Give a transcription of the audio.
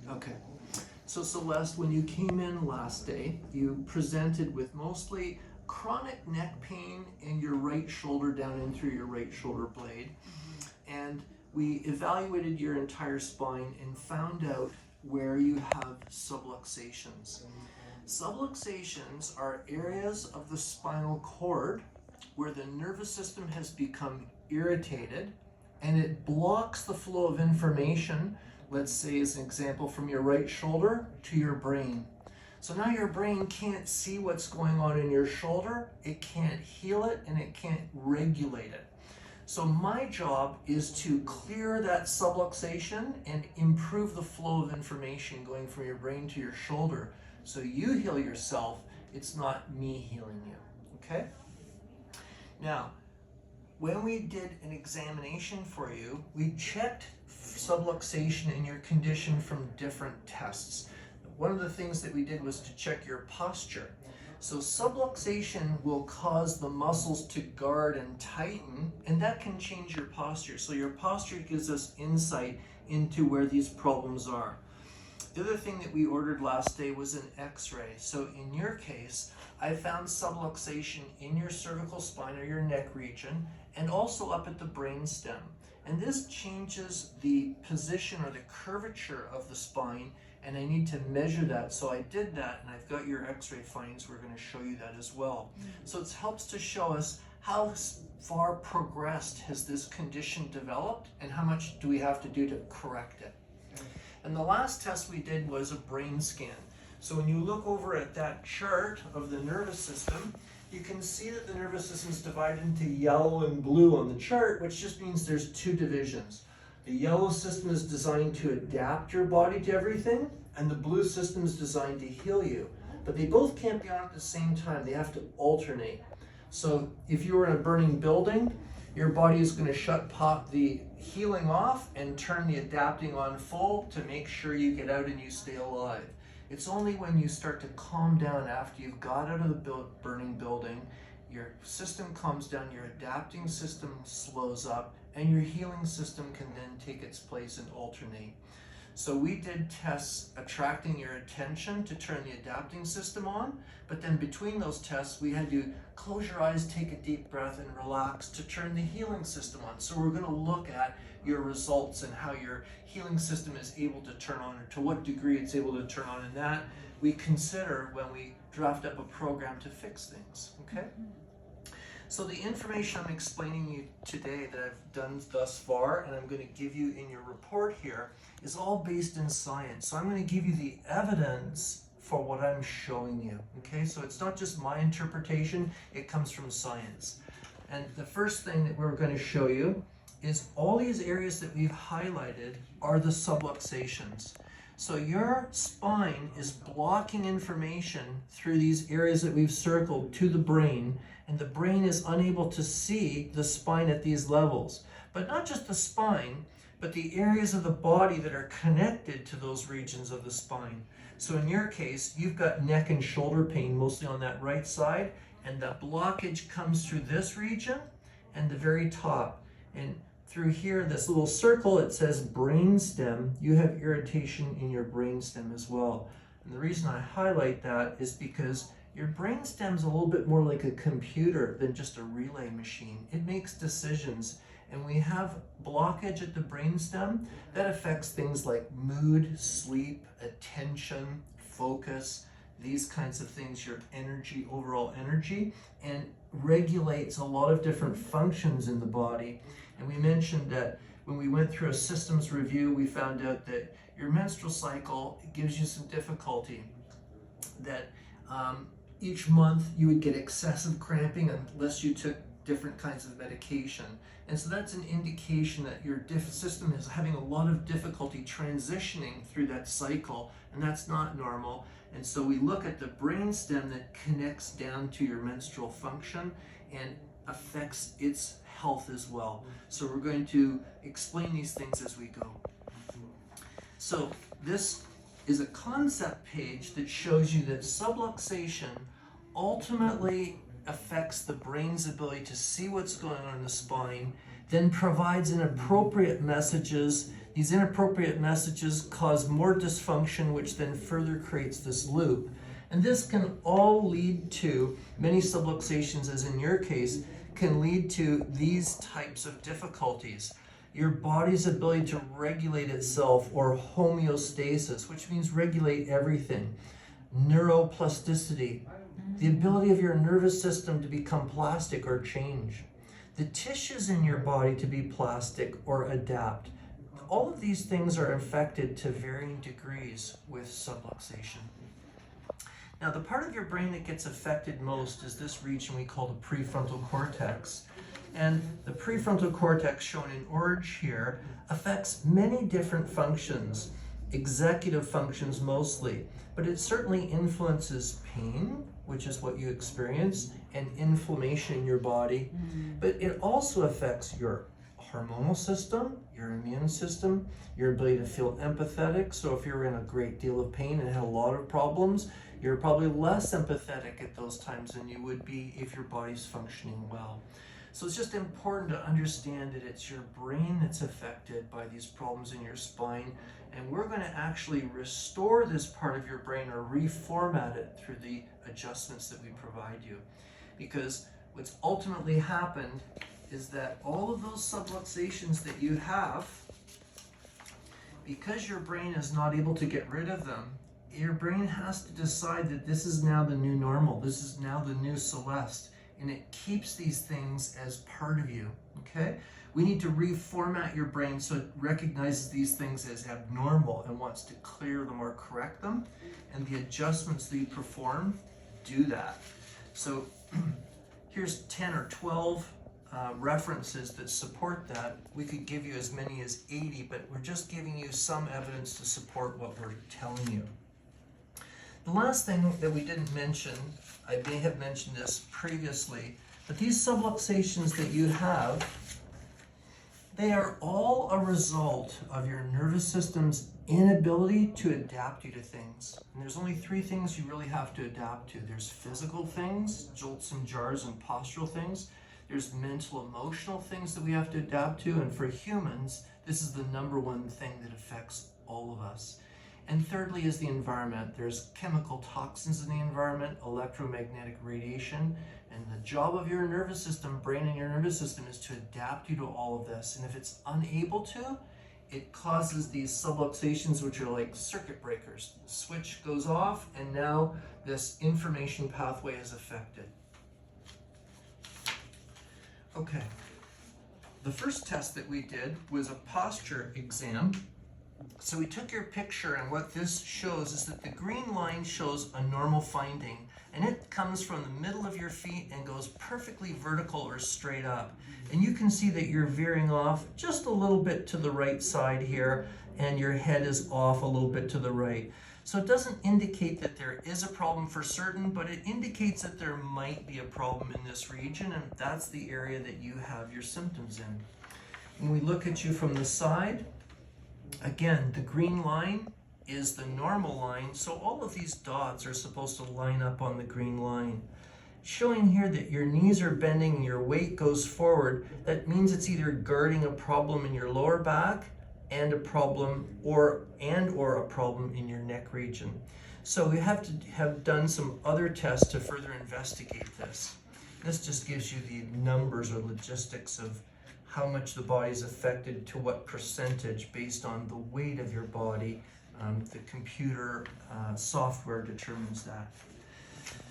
Okay. So Celeste, when you came in last day, you presented with mostly chronic neck pain in your right shoulder down in through your right shoulder blade. And we evaluated your entire spine and found out where you have subluxations. Subluxations are areas of the spinal cord where the nervous system has become irritated and it blocks the flow of information, let's say as an example, from your right shoulder to your brain. So now your brain can't see what's going on in your shoulder, it can't heal it, and it can't regulate it. So my job is to clear that subluxation and improve the flow of information going from your brain to your shoulder. So you heal yourself, it's not me healing you, okay? Now, when we did an examination for you, we checked subluxation in your condition from different tests. One of the things that we did was to check your posture. So subluxation will cause the muscles to guard and tighten, and that can change your posture. So your posture gives us insight into where these problems are. The other thing that we ordered last day was an x-ray. So in your case, I found subluxation in your cervical spine or your neck region, and also up at the brainstem. And this changes the position or the curvature of the spine, and I need to measure that. So I did that, and I've got your x-ray findings. We're going to show you that as well. So it helps to show us how far progressed has this condition developed, and how much do we have to do to correct it. And the last test we did was a brain scan. So when you look over at that chart of the nervous system, you can see that the nervous system is divided into yellow and blue on the chart, which just means there's two divisions. The yellow system is designed to adapt your body to everything, and the blue system is designed to heal you. But they both can't be on at the same time. They have to alternate. So if you were in a burning building, your body is going to shut the healing off and turn the adapting on full to make sure you get out and you stay alive. It's only when you start to calm down after you've got out of the burning building, your system calms down, your adapting system slows up, and your healing system can then take its place and alternate. So we did tests attracting your attention to turn the adapting system on, but then between those tests, we had you close your eyes, take a deep breath, and relax to turn the healing system on. So we're going to look at your results and how your healing system is able to turn on, or to what degree it's able to turn on, and that we consider when we draft up a program to fix things, okay? So the information I'm explaining you today that I've done thus far, and I'm going to give you in your report here, is all based in science. So I'm going to give you the evidence for what I'm showing you, okay? So it's not just my interpretation, it comes from science. And the first thing that we're going to show you is all these areas that we've highlighted are the subluxations. So your spine is blocking information through these areas that we've circled to the brain, and the brain is unable to see the spine at these levels. But not just the spine, but the areas of the body that are connected to those regions of the spine. So in your case, you've got neck and shoulder pain mostly on that right side, and the blockage comes through this region and the very top. And through here, this little circle, it says brainstem. You have irritation in your brainstem as well. And the reason I highlight that is because your brainstem's a little bit more like a computer than just a relay machine. It makes decisions, and we have blockage at the brainstem that affects things like mood, sleep, attention, focus, these kinds of things, your energy, overall energy, and regulates a lot of different functions in the body. And we mentioned that when we went through a systems review, we found out that your menstrual cycle gives you some difficulty, that each month you would get excessive cramping unless you took different kinds of medication. And so that's an indication that your system is having a lot of difficulty transitioning through that cycle, and that's not normal. And so we look at the brainstem that connects down to your menstrual function and affects its health as well. So we're going to explain these things as we go. So this is a concept page that shows you that subluxation ultimately affects the brain's ability to see what's going on in the spine, then provides inappropriate messages These inappropriate messages cause more dysfunction, which then further creates this loop. And this can all lead to many subluxations, as in your case, can lead to these types of difficulties. Your body's ability to regulate itself, or homeostasis, which means regulate everything. Neuroplasticity, the ability of your nervous system to become plastic or change. The tissues in your body to be plastic or adapt. All of these things are affected to varying degrees with subluxation. Now, the part of your brain that gets affected most is this region we call the prefrontal cortex. And the prefrontal cortex, shown in orange here, affects many different functions, executive functions mostly, but it certainly influences pain, which is what you experience, and inflammation in your body. But it also affects your hormonal system, your immune system, your ability to feel empathetic. So if you're in a great deal of pain and had a lot of problems, you're probably less empathetic at those times than you would be if your body's functioning well. So it's just important to understand that it's your brain that's affected by these problems in your spine, and we're going to actually restore this part of your brain or reformat it through the adjustments that we provide you. Because what's ultimately happened is that all of those subluxations that you have, because your brain is not able to get rid of them, your brain has to decide that this is now the new normal, this is now the new Celeste, and it keeps these things as part of you, okay? We need to reformat your brain so it recognizes these things as abnormal and wants to clear them or correct them, and the adjustments that you perform do that. So here's 10 or 12 references that support that. We could give you as many as 80, but we're just giving you some evidence to support what we're telling you. The last thing that we didn't mention, I may have mentioned this previously, but these subluxations that you have, they are all a result of your nervous system's inability to adapt you to things. And there's only 3 things you really have to adapt to. There's physical things, jolts and jars and postural things. There's mental, emotional things that we have to adapt to. And for humans, this is the #1 thing that affects all of us. And thirdly is the environment. There's chemical toxins in the environment, electromagnetic radiation, and the job of your nervous system, brain and your nervous system, is to adapt you to all of this. And if it's unable to, it causes these subluxations, which are like circuit breakers. The switch goes off, and now this information pathway is affected. Okay, the first test that we did was a posture exam. So we took your picture, and what this shows is that the green line shows a normal finding, and it comes from the middle of your feet and goes perfectly vertical or straight up. And you can see that you're veering off just a little bit to the right side here, and your head is off a little bit to the right. So it doesn't indicate that there is a problem for certain, but it indicates that there might be a problem in this region, and that's the area that you have your symptoms in. When we look at you from the side, again, the green line is the normal line, so all of these dots are supposed to line up on the green line. Showing here that your knees are bending and your weight goes forward, that means it's either guarding a problem in your lower back and a problem or a problem in your neck region. So we have to have done some other tests to further investigate this. This just gives you the numbers or logistics of how much the body is affected to what percentage based on the weight of your body. The computer software determines that.